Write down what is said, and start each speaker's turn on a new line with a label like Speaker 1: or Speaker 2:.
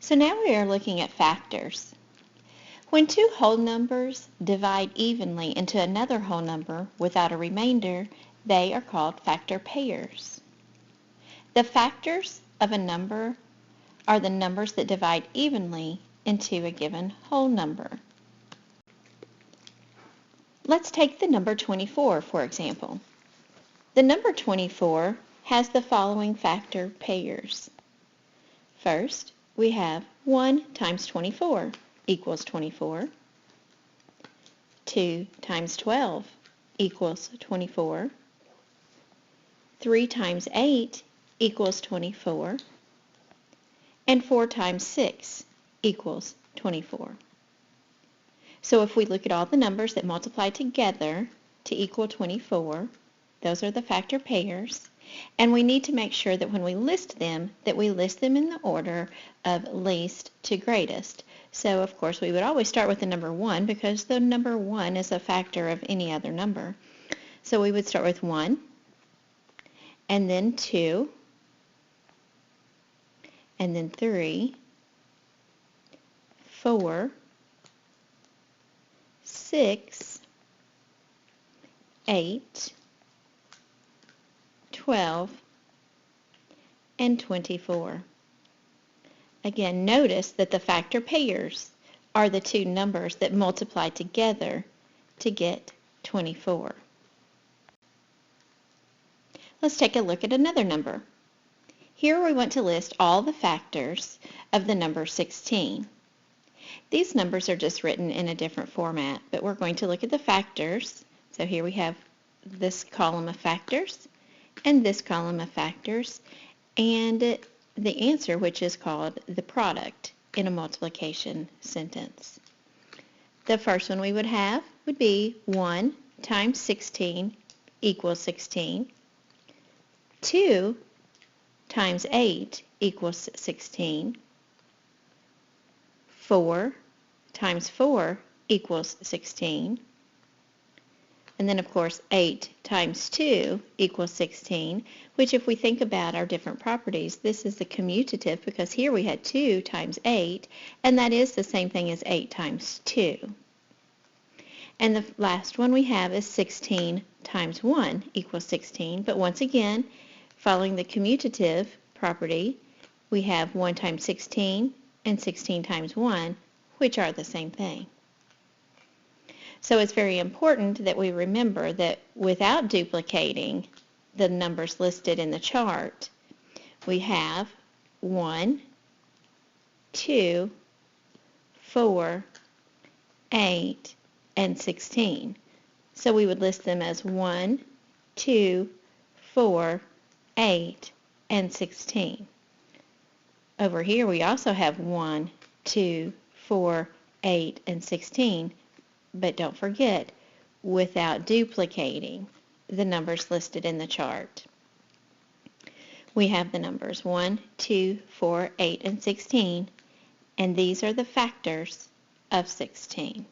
Speaker 1: So now we are looking at factors. When two whole numbers divide evenly into another whole number without a remainder, they are called factor pairs. The factors of a number are the numbers that divide evenly into a given whole number. Let's take the number 24, for example. The number 24 has the following factor pairs. First, we have 1 times 24 equals 24. 2 times 12 equals 24. 3 times 8 equals 24. And 4 times 6 equals 24. So if we look at all the numbers that multiply together to equal 24, those are the factor pairs. And we need to make sure that when we list them, that we list them in the order of least to greatest. So of course we would always start with the number 1 because the number 1 is a factor of any other number. So we would start with 1, and then 2, and then 3, 4, 6, 8, 12, and 24. Again, notice that the factor pairs are the two numbers that multiply together to get 24. Let's take a look at another number. Here we want to list all the factors of the number 16. These numbers are just written in a different format, but we're going to look at the factors. So here we have this column of factors and this column of factors, and the answer, which is called the product in a multiplication sentence. The first one we would have would be 1 times 16 equals 16. 2 times 8 equals 16. 4 times 4 equals 16. And then, of course, 8 times 2 equals 16, which if we think about our different properties, this is the commutative because here we had 2 times 8, and that is the same thing as 8 times 2. And the last one we have is 16 times 1 equals 16, but once again, following the commutative property, we have 1 times 16 and 16 times 1, which are the same thing. So it's very important that we remember that without duplicating the numbers listed in the chart, we have 1, 2, 4, 8, and 16. So we would list them as 1, 2, 4, 8, and 16. Over here we also have 1, 2, 4, 8, and 16. But don't forget, without duplicating the numbers listed in the chart. We have the numbers 1, 2, 4, 8, and 16, and these are the factors of 16.